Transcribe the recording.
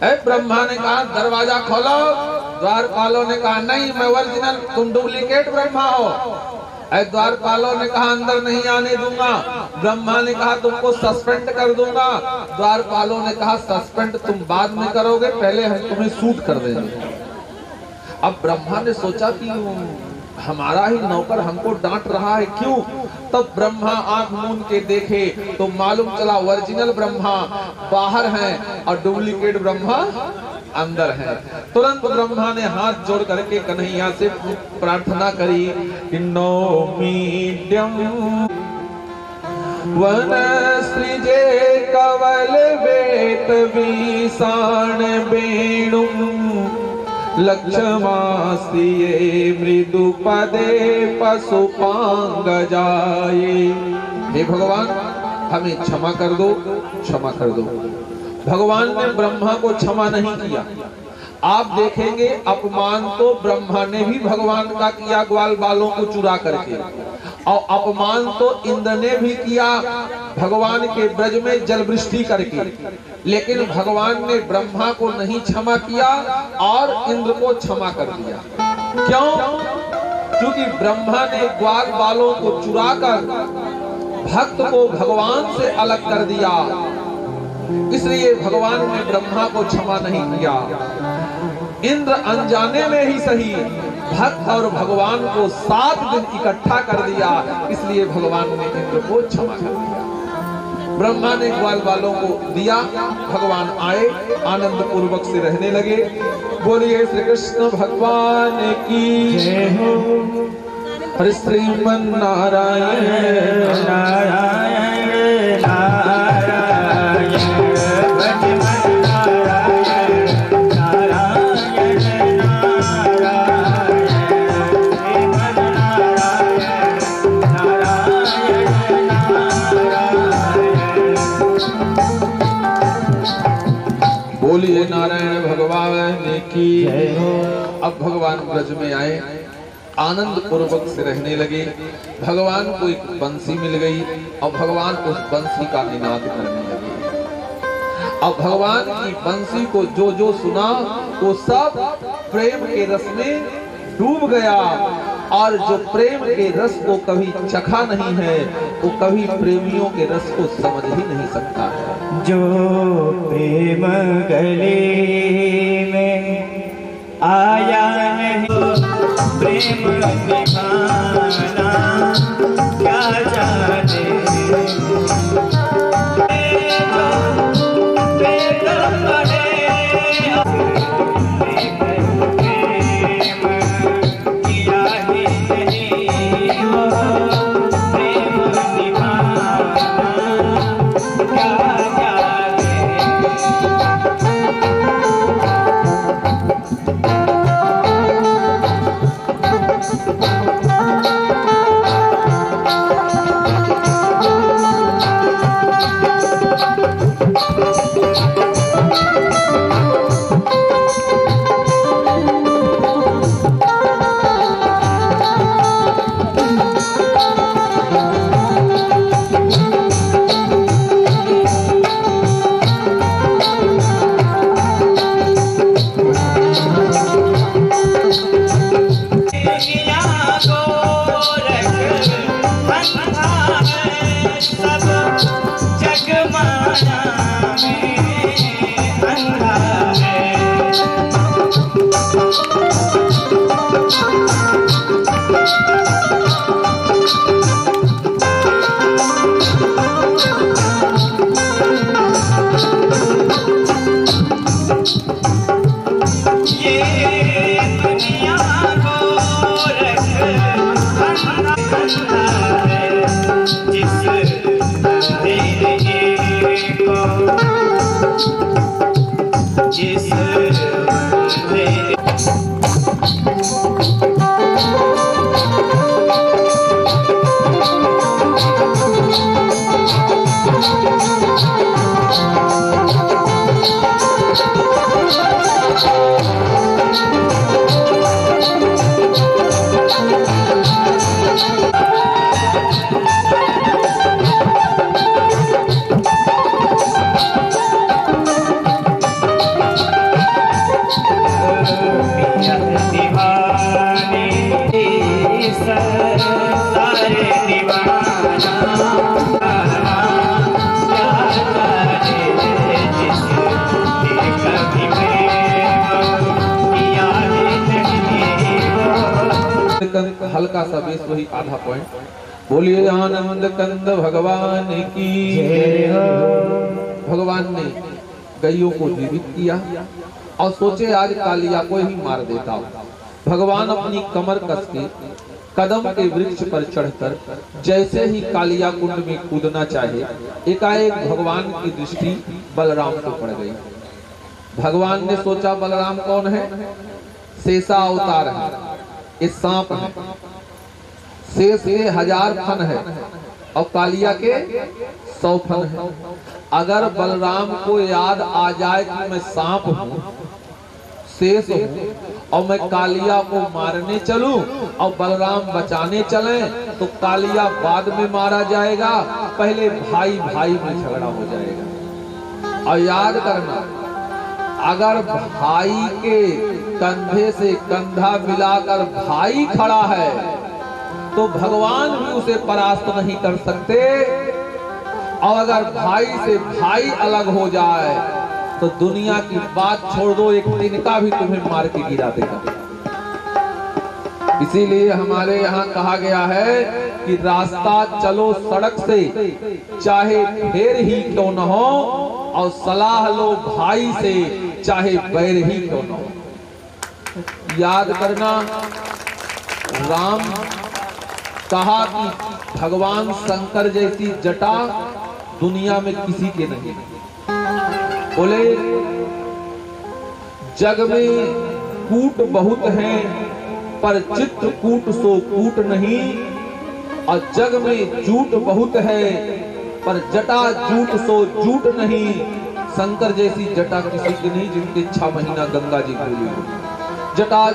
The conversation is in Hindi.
ब्रह्मा ने कहा दरवाजा खोलो। द्वारपालों ने कहा नहीं, मैं ओरिजिनल, तुम डुप्लीकेट ब्रह्मा हो। द्वारपालों ने कहा अंदर नहीं आने दूंगा। ब्रह्मा ने कहा तुमको सस्पेंड कर दूंगा। द्वारपालों ने कहा सस्पेंड तुम बाद में करोगे, पहले हम तुम्हें शूट कर देंगे। अब ब्रह्मा ने सोचा कि हमारा ही नौकर हमको डांट रहा है, क्यों? तब ब्रह्मा आंख मूंद के देखे तो मालूम चला ओरिजिनल ब्रह्मा बाहर हैं और डुप्लीकेट ब्रह्मा अंदर है। तुरंत ब्रह्मा ने हाथ जोड़ करके कन्हैया से प्रार्थना करी कि नो मीडियम वन सृजे कवल वेत विषाण वेणु लक्ष्मास्तिये मृदु पदे पशुपांग जाए। हे भगवान हमें क्षमा कर दो, क्षमा कर दो। भगवान ने ब्रह्मा को क्षमा नहीं किया। आप देखेंगे अपमान तो ब्रह्मा ने भी भगवान का किया ग्वाल बालों को चुरा करके, और अपमान तो इंद्र ने भी किया भगवान के ब्रज में जल वृष्टि करके। लेकिन भगवान ने ब्रह्मा को नहीं क्षमा किया और इंद्र को क्षमा कर दिया। क्यों? क्योंकि ब्रह्मा ने ग्वाल बालों को चुराकर भक्त को भगवान से अलग कर दिया, इसलिए भगवान ने ब्रह्मा को क्षमा नहीं किया। इंद्र अनजाने में ही सही भक्त और भगवान को 7 दिन इकट्ठा कर दिया, इसलिए भगवान ने इंद्र को क्षमा कर दिया। ब्रह्मा ने ग्वाल बालों को दिया, भगवान आए, आनंद पूर्वक से रहने लगे। बोलिए श्री कृष्ण भगवान की जय हो। हरि श्रीमन नारायण नारायण नारायण बोलिए नारायण भगवान की जय हो। अब भगवान ब्रज में आए, आनंद पूर्वक से रहने लगे। भगवान को एक बंसी मिल गई और भगवान उस बंसी का निनाद करने लगे। अब भगवान की बंसी को जो जो सुना वो सब प्रेम के रस में डूब गया, और जो प्रेम के रस को कभी चखा नहीं है वो कभी प्रेमियों के रस को समझ ही नहीं सकता है। जो प्रेम गले में आया नहीं, प्रेम दीवाना क्या जाने। हल्का सा बेस, वही आधा पॉइंट। बोलिए आनंद कंद भगवान की जय हो। भगवान ने गैयों को जीवित किया और सोचे आज कालिया को ही मार देता हूं। भगवान अपनी कमर कस के कदम के वृक्ष पर चढ़कर जैसे ही कालिया कुंड में कूदना चाहे, एकाएक भगवान की दृष्टि बलराम को पड़ गई। भगवान ने सोचा बलराम कौन है? शेषा अवतार है, ये सांप है। शेष के 1000 फन है और कालिया के 100 फन है। अगर बलराम को याद आ जाए कि मैं सांप हूं, शेष हूं और मैं कालिया को मारने चलूं और बलराम बचाने चले, तो कालिया बाद में मारा जाएगा, पहले भाई भाई में झगड़ा हो जाएगा। और याद करना, अगर भाई के कंधे से कंधा मिलाकर भाई खड़ा है तो भगवान भी उसे परास्त नहीं कर सकते। और अगर भाई से भाई अलग हो जाए तो दुनिया की बात छोड़ दो, एक तिनका भी तुम्हें मार के गिरा देगा। इसीलिए हमारे यहाँ कहा गया है कि रास्ता चलो सड़क से, चाहे फेर ही क्यों न हो, और सलाह लो भाई से, चाहे बैर ही क्यों न हो। याद करना, राम कहा कि भगवान शंकर जैसी जटा दुनिया में किसी के नहीं। बोले जग में कूट बहुत हैं पर चित्रकूट सो कूट नहीं, और जग में जूट बहुत है पर जटा जूट सो जूट नहीं। शंकर जैसी जटा किसी की नहीं जिनके 6 महीना गंगा जी बोली जटा।